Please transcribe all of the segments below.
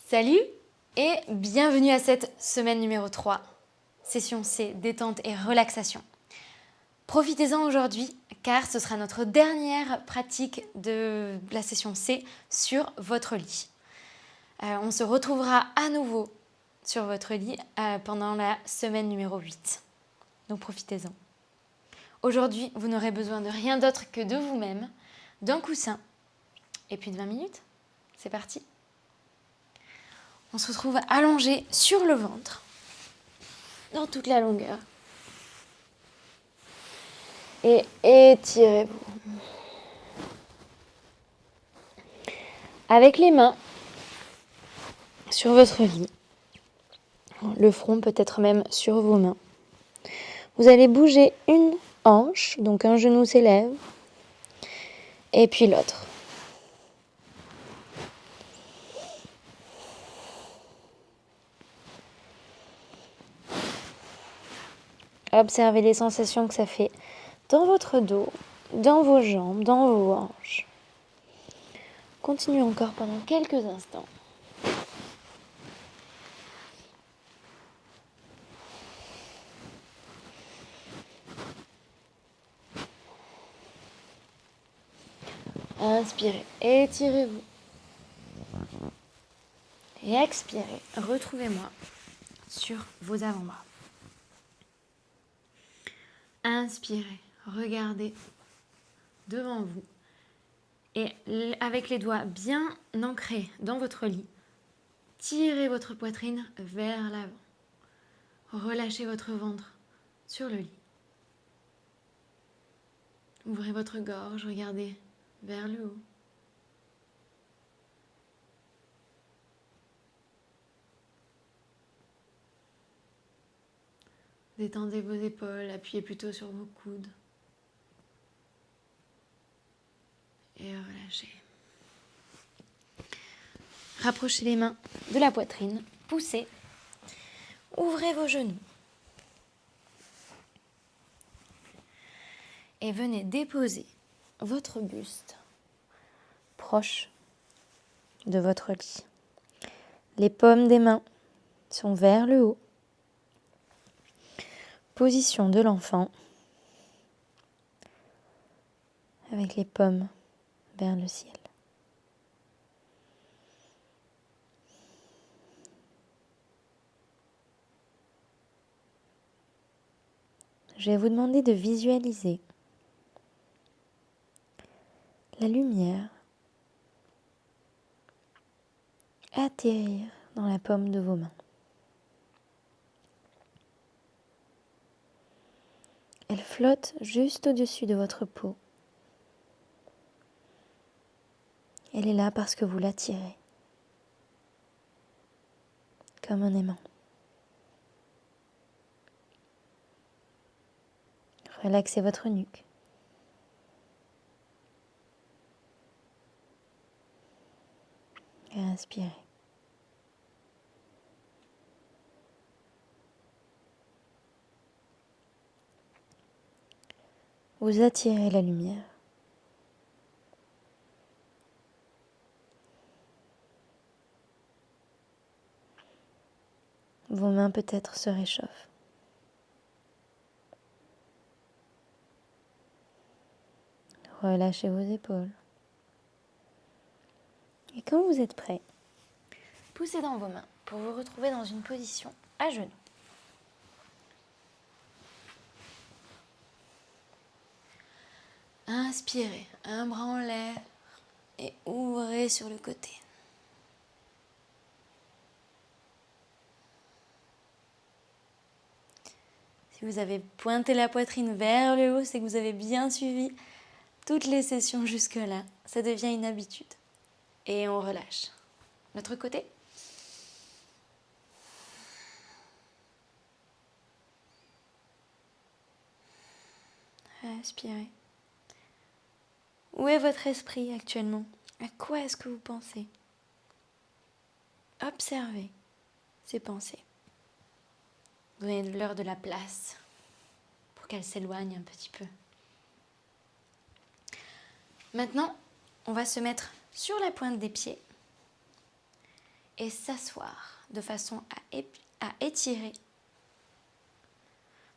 Salut et bienvenue à cette semaine numéro 3, session C, détente et relaxation. Profitez-en aujourd'hui car ce sera notre dernière pratique de la session C sur votre lit. On se retrouvera à nouveau sur votre lit pendant la semaine numéro 8. Donc profitez-en. Aujourd'hui, vous n'aurez besoin de rien d'autre que de vous-même, d'un coussin et puis de 20 minutes. C'est parti. On se retrouve allongé sur le ventre, dans toute la longueur. Et étirez-vous. Avec les mains sur votre lit, le front peut être même sur vos mains. Vous allez bouger une hanche, donc un genou s'élève, et puis l'autre. Observez les sensations que ça fait dans votre dos, dans vos jambes, dans vos hanches. Continuez encore pendant quelques instants. Inspirez, étirez-vous. Et expirez, retrouvez-moi sur vos avant-bras. Inspirez, regardez devant vous. Et avec les doigts bien ancrés dans votre lit, tirez votre poitrine vers l'avant. Relâchez votre ventre sur le lit. Ouvrez votre gorge, regardez vers le haut. Détendez vos épaules, appuyez plutôt sur vos coudes. Et relâchez. Rapprochez les mains de la poitrine, poussez. Ouvrez vos genoux. Et venez déposer votre buste proche de votre lit. Les paumes des mains sont vers le haut. Position de l'enfant avec les paumes vers le ciel. Je vais vous demander de visualiser la lumière atterrir dans la paume de vos mains. Elle flotte juste au-dessus de votre peau. Elle est là parce que vous l'attirez, comme un aimant. Relaxez votre nuque. Et inspirez. Vous attirez la lumière. Vos mains peut-être se réchauffent. Relâchez vos épaules. Et quand vous êtes prêt, poussez dans vos mains pour vous retrouver dans une position à genoux. Inspirez, un bras en l'air et ouvrez sur le côté. Si vous avez pointé la poitrine vers le haut, c'est que vous avez bien suivi toutes les sessions jusque-là. Ça devient une habitude. Et on relâche. L'autre côté. Inspirez. Où est votre esprit actuellement? À quoi est-ce que vous pensez? Observez ces pensées. Donnez-leur de la place pour qu'elles s'éloignent un petit peu. Maintenant, on va se mettre sur la pointe des pieds et s'asseoir de façon à étirer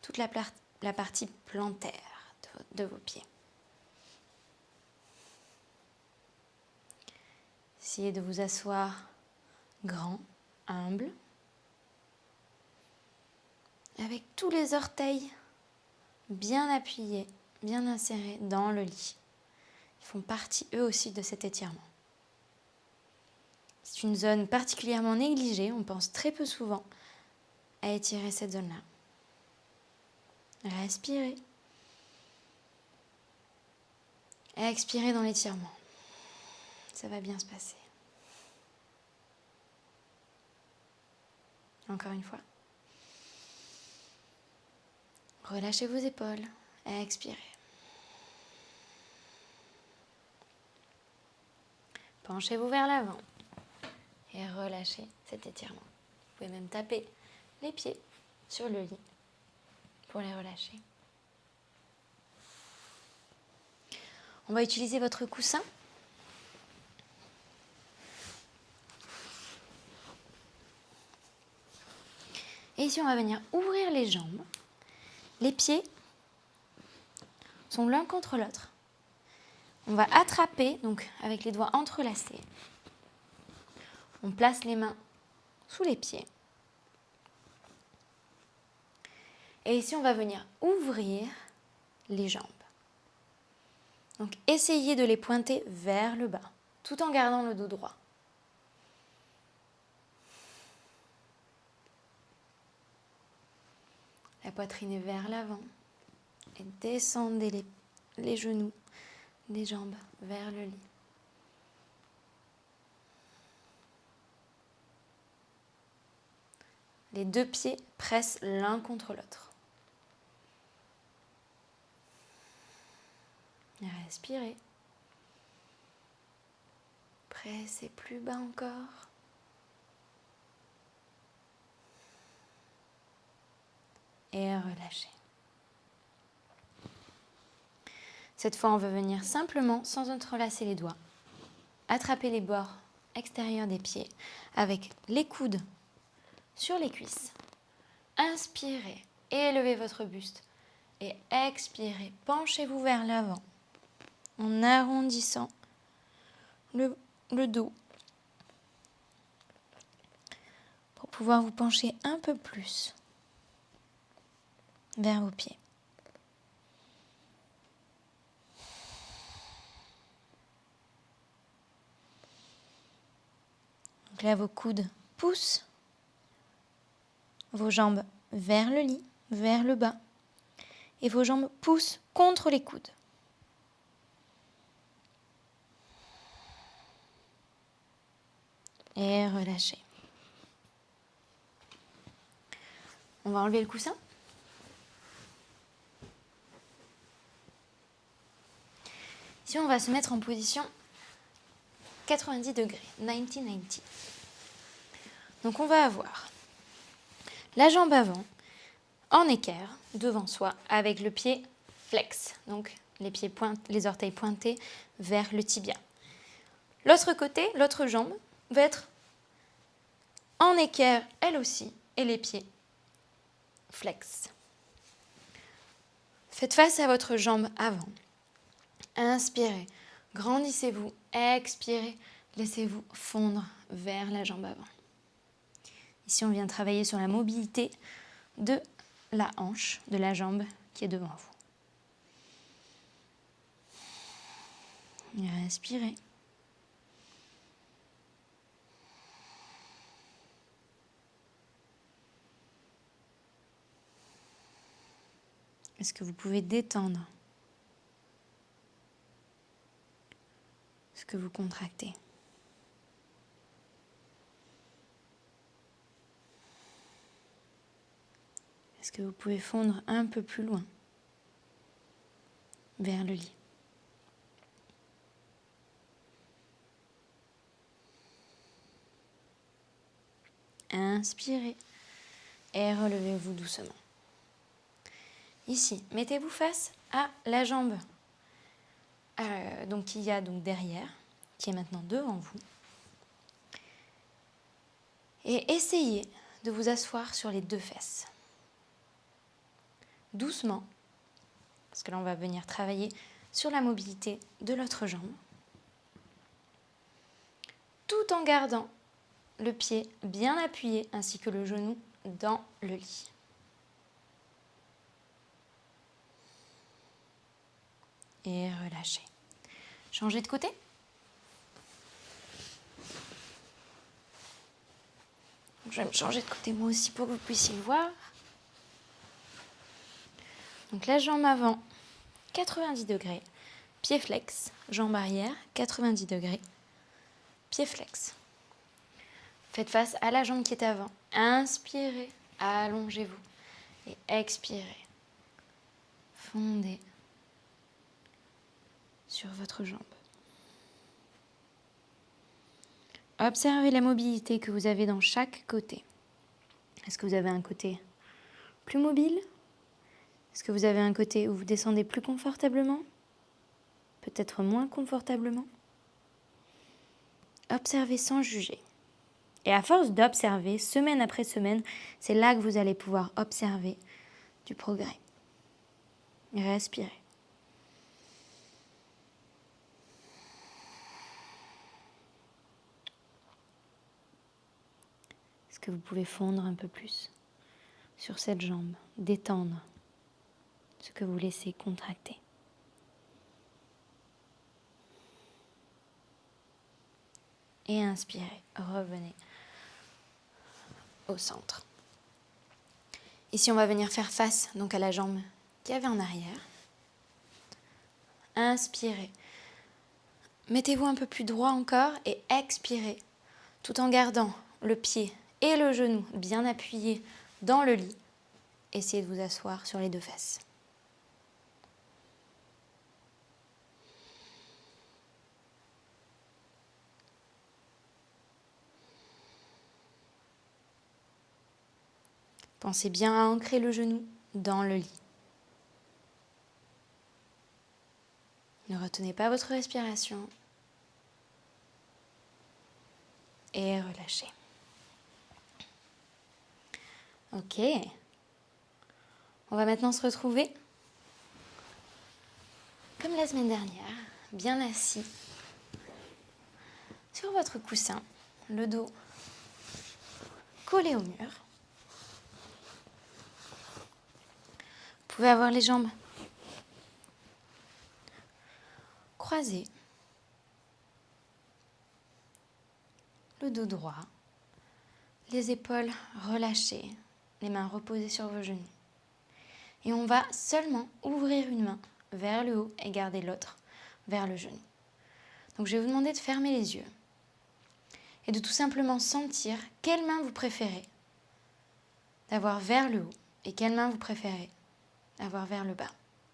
toute la partie plantaire de vos pieds. Essayez de vous asseoir grand, humble, avec tous les orteils bien appuyés, bien insérés dans le lit. Ils font partie eux aussi de cet étirement. C'est une zone particulièrement négligée, on pense très peu souvent à étirer cette zone-là. Respirez. Expirez dans l'étirement. Ça va bien se passer. Encore une fois. Relâchez vos épaules. Expirez. Penchez-vous vers l'avant. Et relâchez cet étirement. Vous pouvez même taper les pieds sur le lit pour les relâcher. On va utiliser votre coussin. Et ici, on va venir ouvrir les jambes. Les pieds sont l'un contre l'autre. On va attraper, donc avec les doigts entrelacés. On place les mains sous les pieds. Et ici, on va venir ouvrir les jambes. Donc, essayez de les pointer vers le bas, tout en gardant le dos droit. La poitrine est vers l'avant. Et descendez les genoux des jambes vers le lit. Les deux pieds pressent l'un contre l'autre. Respirez. Pressez plus bas encore. Et relâchez. Cette fois, on va venir simplement, sans entrelacer les doigts, attraper les bords extérieurs des pieds avec les coudes sur les cuisses. Inspirez, élevez votre buste et expirez, penchez-vous vers l'avant en arrondissant le dos pour pouvoir vous pencher un peu plus vers vos pieds. Donc là, vos coudes poussent, vos jambes vers le lit, vers le bas, et vos jambes poussent contre les coudes. Et relâchez. On va enlever le coussin. Ici, on va se mettre en position 90 degrés, 90-90. Donc, on va avoir la jambe avant en équerre devant soi avec le pied flex. Donc, les orteils pointés vers le tibia. L'autre côté, l'autre jambe va être en équerre elle aussi et les pieds flex. Faites face à votre jambe avant. Inspirez, grandissez-vous, expirez, laissez-vous fondre vers la jambe avant. Ici, on vient travailler sur la mobilité de la hanche, de la jambe qui est devant vous. Inspirez. Est-ce que vous pouvez détendre ce que vous contractez? Est-ce que vous pouvez fondre un peu plus loin vers le lit? Inspirez et relevez-vous doucement. Ici, mettez-vous face à la jambe qu'il y a donc derrière, qui est maintenant devant vous. Et essayez de vous asseoir sur les 2 fesses. Doucement, parce que là on va venir travailler sur la mobilité de l'autre jambe, tout en gardant le pied bien appuyé ainsi que le genou dans le lit. Et relâchez. Changez de côté. Je vais me changer de côté moi aussi pour que vous puissiez le voir. Donc la jambe avant, 90 degrés. Pied flex, jambe arrière, 90 degrés. Pied flex. Faites face à la jambe qui est avant. Inspirez, allongez-vous. Et expirez. Fondez sur votre jambe. Observez la mobilité que vous avez dans chaque côté. Est-ce que vous avez un côté plus mobile? Est-ce que vous avez un côté où vous descendez plus confortablement? Peut-être moins confortablement? Observez sans juger. Et à force d'observer, semaine après semaine, c'est là que vous allez pouvoir observer du progrès. Respirez. Est-ce que vous pouvez fondre un peu plus sur cette jambe, détendre ce que vous laissez contracter? Et inspirez, revenez au centre. Ici, on va venir faire face donc à la jambe qui avait en arrière. Inspirez. Mettez-vous un peu plus droit encore et expirez, tout en gardant le pied et le genou bien appuyés dans le lit. Essayez de vous asseoir sur les 2 fesses. Pensez bien à ancrer le genou dans le lit. Ne retenez pas votre respiration. Et relâchez. Ok. On va maintenant se retrouver comme la semaine dernière, bien assis sur votre coussin, le dos collé au mur. Vous pouvez avoir les jambes croisées, le dos droit, les épaules relâchées, les mains reposées sur vos genoux. Et on va seulement ouvrir une main vers le haut et garder l'autre vers le genou. Donc je vais vous demander de fermer les yeux et de tout simplement sentir quelle main vous préférez d'avoir vers le haut et quelle main vous préférez d'avoir vers le bas.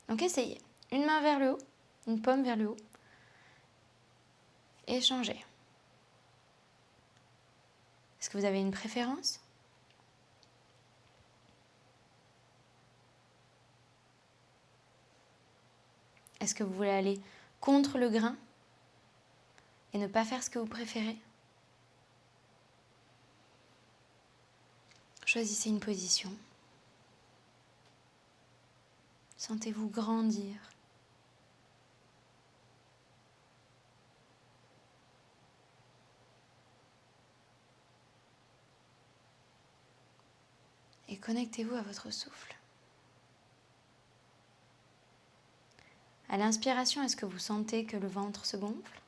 Donc essayez. Une main vers le haut, une paume vers le haut. Et changez. Est-ce que vous avez une préférence ? Est-ce que vous voulez aller contre le grain et ne pas faire ce que vous préférez ? Choisissez une position. Sentez-vous grandir. Et connectez-vous à votre souffle. À l'inspiration, est-ce que vous sentez que le ventre se gonfle ?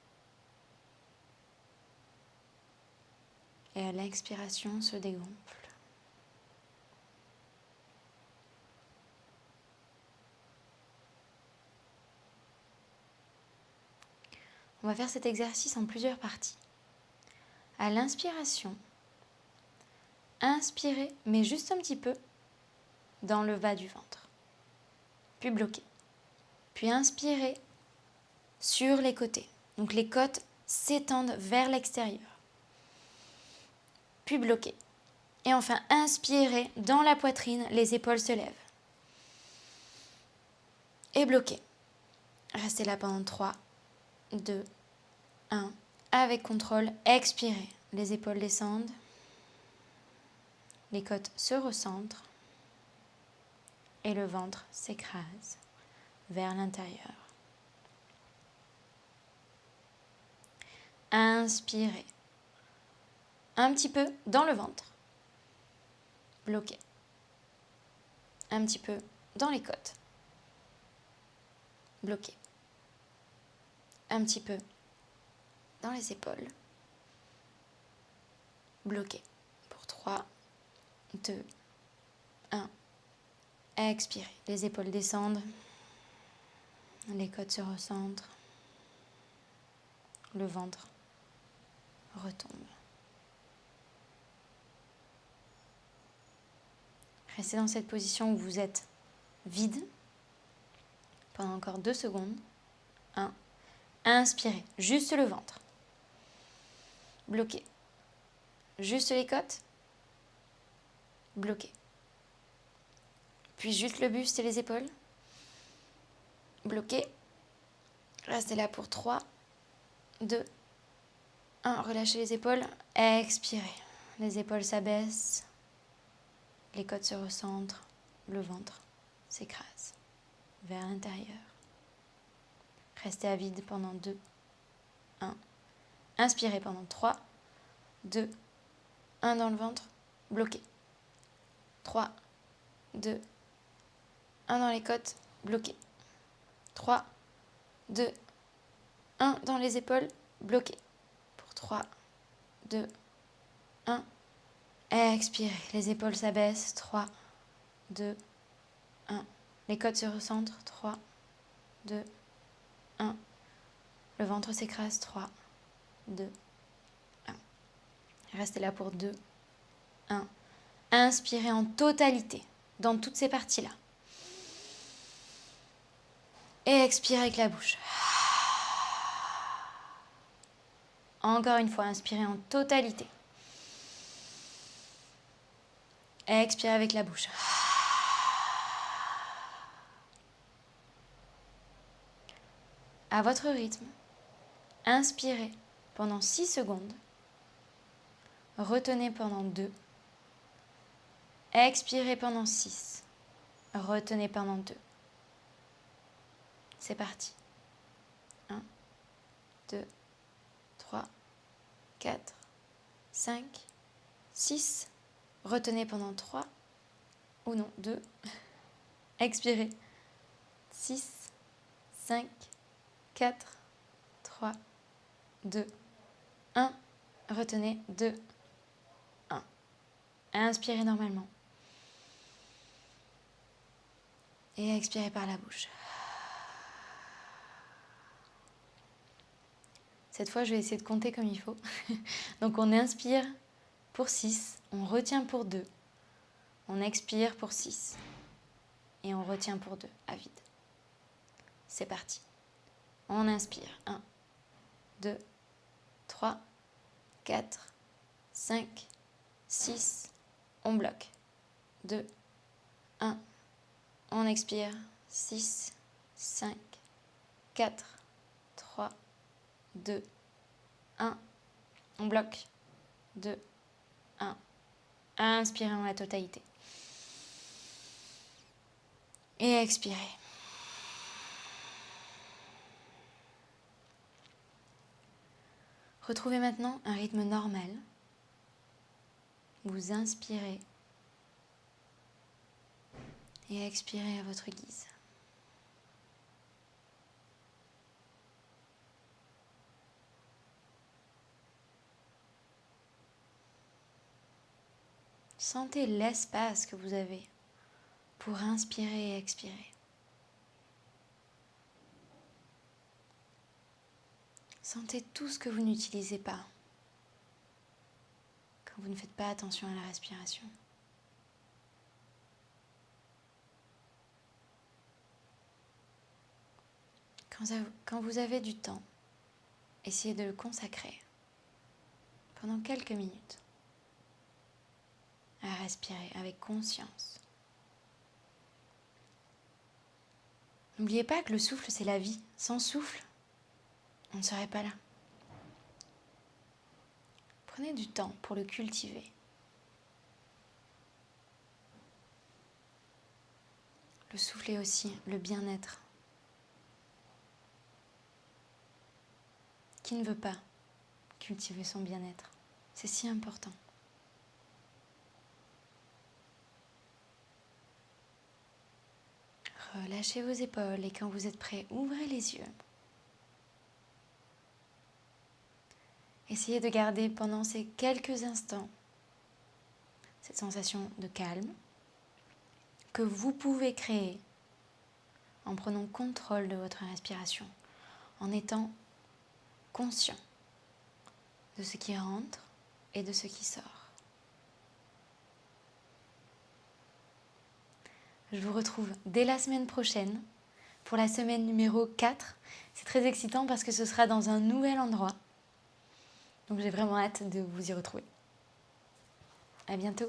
Et à l'expiration, se dégonfle. On va faire cet exercice en plusieurs parties. À l'inspiration, inspirez, mais juste un petit peu dans le bas du ventre. Puis bloquez. Puis inspirez sur les côtés. Donc les côtes s'étendent vers l'extérieur. Puis bloquez. Et enfin, inspirez dans la poitrine, les épaules se lèvent. Et bloquez. Restez là pendant 3, 2, 1. Avec contrôle, expirez. Les épaules descendent. Les côtes se recentrent et le ventre s'écrase vers l'intérieur. Inspirez. Un petit peu dans le ventre. Bloquez. Un petit peu dans les côtes. Bloquez. Un petit peu dans les épaules. Bloquez. Pour 3, 2, 1. Expirez. Les épaules descendent. Les côtes se recentrent. Le ventre retombe. Restez dans cette position où vous êtes vide pendant encore 2 secondes. 1. Inspirez, juste le ventre. Bloquez. Juste les côtes. Bloquez. Puis juste le buste et les épaules. Bloquez. Restez là pour 3, 2, 1. Relâchez les épaules. Expirez. Les épaules s'abaissent. Les côtes se recentrent. Le ventre s'écrase vers l'intérieur. Restez à vide pendant 2, 1. Inspirez pendant 3, 2, 1 dans le ventre. Bloquez. 3, 2, 1 dans les côtes. Bloquez. 3, 2, 1 dans les épaules. Bloquez. Pour 3, 2, 1. Expirez. Les épaules s'abaissent. 3, 2, 1. Les côtes se recentrent. 3, 2, 1. Le ventre s'écrase. 3, 2, 1. Restez là pour 2, 1. Inspirez en totalité dans toutes ces parties-là. Et expirez avec la bouche. Encore une fois, inspirez en totalité. Expirez avec la bouche. À votre rythme, inspirez pendant 6 secondes. Retenez pendant 2. Expirez pendant 6. Retenez pendant 2. C'est parti. 1, 2, 3, 4, 5, 6. Retenez pendant 3. Ou non, 2. Expirez. 6, 5, 4, 3, 2, 1. Retenez. 2, 1. Inspirez normalement. Et expirez par la bouche. Cette fois, je vais essayer de compter comme il faut. Donc, on inspire pour 6, on retient pour 2, on expire pour 6 et on retient pour 2 à vide. C'est parti. On inspire. 1, 2, 3, 4, 5, 6. On bloque. 2, 1. On expire. 6, 5, 4, 3, 2, 1. On bloque. 2, 1. Inspirez en la totalité. Et expirez. Retrouvez maintenant un rythme normal. Vous inspirez et expirez à votre guise. Sentez l'espace que vous avez pour inspirer et expirer. Sentez tout ce que vous n'utilisez pas quand vous ne faites pas attention à la respiration. Quand vous avez du temps, essayez de le consacrer pendant quelques minutes à respirer avec conscience. N'oubliez pas que le souffle, c'est la vie. Sans souffle, on ne serait pas là. Prenez du temps pour le cultiver. Le souffle est aussi le bien-être. Qui ne veut pas cultiver son bien-être? C'est si important. Relâchez vos épaules et quand vous êtes prêt, ouvrez les yeux. Essayez de garder pendant ces quelques instants cette sensation de calme que vous pouvez créer en prenant contrôle de votre respiration, en étant conscient de ce qui rentre et de ce qui sort. Je vous retrouve dès la semaine prochaine pour la semaine numéro 4. C'est très excitant parce que ce sera dans un nouvel endroit. Donc j'ai vraiment hâte de vous y retrouver. À bientôt.